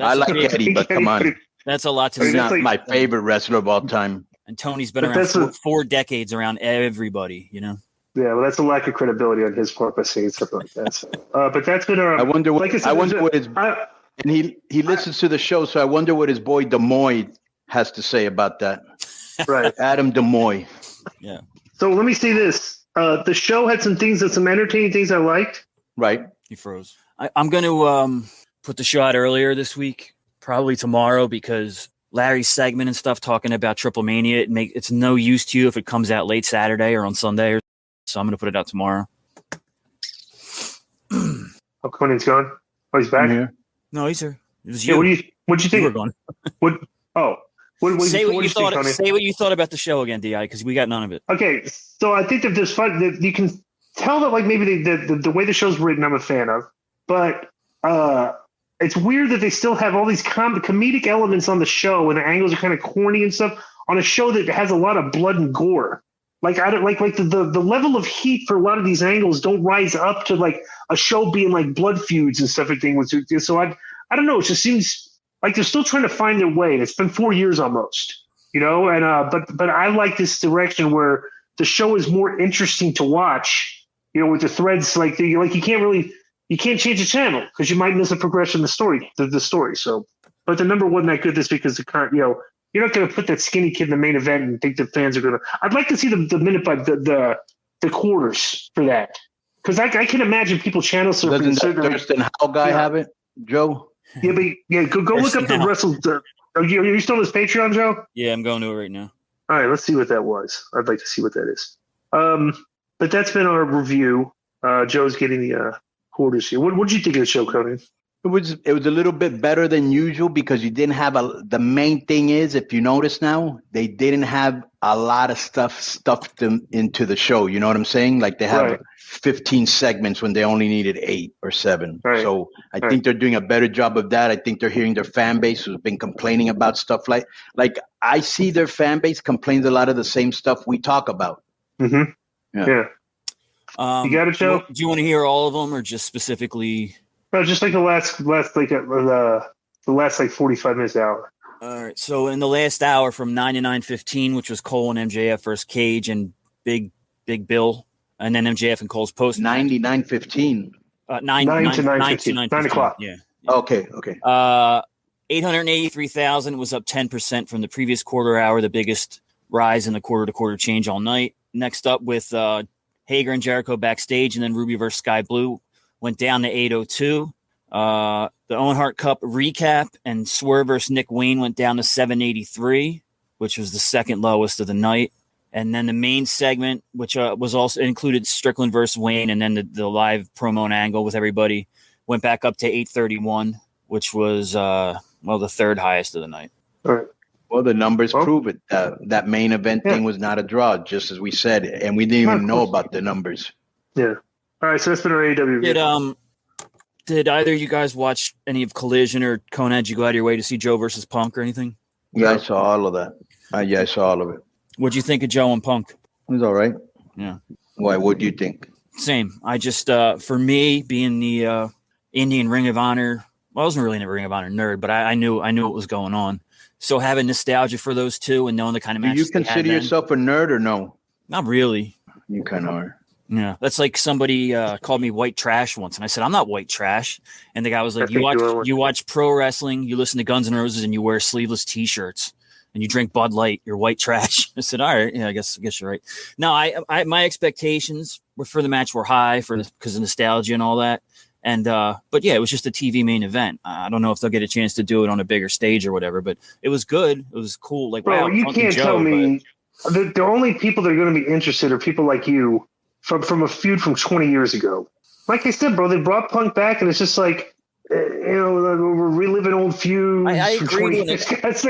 Speaker 2: I like Eddie, but come on.
Speaker 3: That's a lot to
Speaker 2: say. He's not
Speaker 3: like,
Speaker 2: my favorite wrestler of all time.
Speaker 3: And Tony's been around four decades around everybody,
Speaker 1: Yeah, well, that's a lack of credibility on his part by saying something like that. So, but that's been our.
Speaker 2: I wonder what his. And he listens to the show, so I wonder what his boy Demoy has to say about that.
Speaker 1: Right,
Speaker 2: Adam Demoy.
Speaker 3: Yeah.
Speaker 1: So let me say this: the show had some entertaining things I liked.
Speaker 2: Right.
Speaker 3: He froze. I'm going to put the show out earlier this week, probably tomorrow, because Larry's segment and stuff talking about Triple Mania, it's no use to you if it comes out late Saturday or on Sunday. So I'm going to put it out tomorrow.
Speaker 1: Oh, Connan's gone. Oh, he's back?
Speaker 3: Here. No, he's here. It was you.
Speaker 1: Yeah, what'd you think?
Speaker 3: You were gone.
Speaker 1: Say what
Speaker 3: you thought about the show again, Di, because we got none of it.
Speaker 1: Okay, so I think that there's fun that you can tell that maybe the way the show's written, I'm a fan of, but it's weird that they still have all these comedic elements on the show, and the angles are kind of corny and stuff on a show that has a lot of blood and gore. Like I don't like the level of heat for a lot of these angles don't rise up to like a show being like blood feuds and stuff. So I don't know. It just seems like they're still trying to find their way. It's been 4 years almost, and but I like this direction where the show is more interesting to watch. With the threads, you can't change the channel because you might miss a progression of the story. So, but the number one that good this because you're not going to put that skinny kid in the main event and think the fans are going to. I'd like to see the minute by the quarters for that because I can imagine people channel surfing.
Speaker 2: Doesn't that Thurston Howe guy have it, Joe?
Speaker 1: Yeah, but go look up the wrestle. Are you still on his Patreon, Joe?
Speaker 3: Yeah, I'm going to it right now.
Speaker 1: All right, let's see what that was. I'd like to see what that is. But that's been our review. Joe's getting the quarters here. What did you think of the show, Konnan?
Speaker 2: It was a little bit better than usual because you didn't have the main thing is, if you notice now, they didn't have a lot of stuff stuffed into the show. You know what I'm saying? Like they have 15 segments when they only needed 8 or 7. Right. So I think they're doing a better job of that. I think they're hearing their fan base who's been complaining about stuff like I see their fan base complains a lot of the same stuff we talk about.
Speaker 1: Mm-hmm. Yeah. You got it, Joe?
Speaker 3: Do you want to hear all of them or just specifically?
Speaker 1: No, just like the last 45 minutes hour.
Speaker 3: All right. So in the last hour from 9 to 9:15, which was Cole and MJF versus Cage and Big Bill, and then MJF and Cole's post
Speaker 2: 99:15.
Speaker 3: 9
Speaker 1: to 9:15.
Speaker 3: 9
Speaker 1: o'clock.
Speaker 3: Yeah.
Speaker 2: Okay.
Speaker 3: 883,000 was up 10% from the previous quarter hour, the biggest rise in the quarter-to-quarter change all night. Next up with Hager and Jericho backstage, and then Ruby versus Sky Blue went down to 802. The Owen Hart Cup recap and Swerve versus Nick Wayne went down to 783, which was the second lowest of the night. And then the main segment, which was also included Strickland versus Wayne, and then the live promo and angle with everybody, went back up to 831, which was the third highest of the night.
Speaker 1: All right.
Speaker 2: Well, the numbers prove it. That main event thing was not a draw, just as we said, and we didn't even know about the numbers.
Speaker 1: Yeah. All right, so that's been our AEW.
Speaker 3: Did either of you guys watch any of Collision or Konnan? Did you go out of your way to see Joe versus Punk or anything?
Speaker 2: Yeah, I saw all of that. I saw all of it.
Speaker 3: What'd you think of Joe and Punk?
Speaker 2: It was all right.
Speaker 3: Yeah.
Speaker 2: Why? What do you think?
Speaker 3: Same. I just, for me, being the Indian Ring of Honor, well, I wasn't really a Ring of Honor nerd, but I knew what was going on. So having nostalgia for those two and knowing the kind of matches.
Speaker 2: Do you consider yourself a nerd or no?
Speaker 3: Not really.
Speaker 2: You kind of are.
Speaker 3: Yeah, that's like somebody called me white trash once, and I said I'm not white trash. And the guy was like, "You watch pro wrestling, you listen to Guns N' Roses, and you wear sleeveless T-shirts, and you drink Bud Light. You're white trash." I said, "All right, yeah, I guess you're right." No, I my expectations for the match were high because of nostalgia and all that. And but yeah, it was just a TV main event. I don't know if they'll get a chance to do it on a bigger stage or whatever, but it was good. It was cool. Like,
Speaker 1: bro,
Speaker 3: wow,
Speaker 1: you can't tell me the only people that are going to be interested are people like you. From a feud from 20 years ago. Like I said, bro, they brought Punk back, and it's just like, we're reliving old feuds.
Speaker 3: I agree to an extent,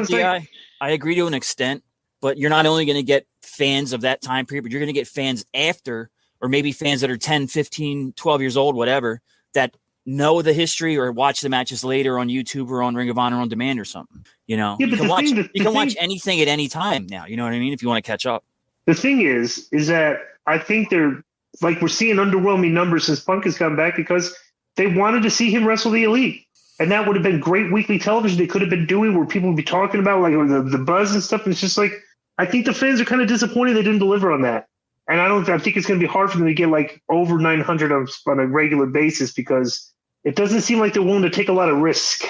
Speaker 3: DI. I agree to an extent, but you're not only going to get fans of that time period, but you're going to get fans after, or maybe fans that are 10, 15, 12 years old, whatever, that know the history or watch the matches later on YouTube or on Ring of Honor on demand or something. You know,
Speaker 1: yeah,
Speaker 3: you can watch anything at any time now. You know what I mean? If you want to catch up.
Speaker 1: The thing is that I think they're like we're seeing underwhelming numbers since Punk has come back because they wanted to see him wrestle the Elite. And that would have been great weekly television they could have been doing where people would be talking about like the buzz and stuff. And it's just like, I think the fans are kind of disappointed they didn't deliver on that. And I think it's going to be hard for them to get like over 900 on a regular basis because it doesn't seem like they're willing to take a lot of risk.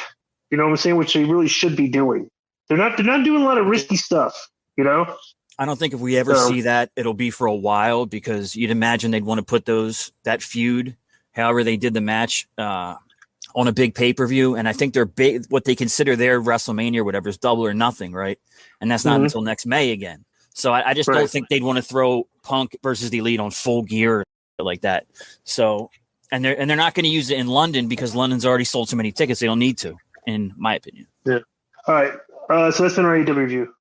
Speaker 1: You know what I'm saying? Which they really should be doing. They're not doing a lot of risky stuff, you know?
Speaker 3: I don't think if we ever see that, it'll be for a while because you'd imagine they'd want to put that feud, however they did the match, on a big pay-per-view. And I think they're big, what they consider their WrestleMania or whatever is Double or Nothing, right? And that's not until next May again. So I just don't think they'd want to throw Punk versus the Elite on Full Gear like that. So, and they're not going to use it in London because London's already sold so many tickets. They don't need to, in my opinion.
Speaker 1: Yeah. All right. So that's been our AEW review.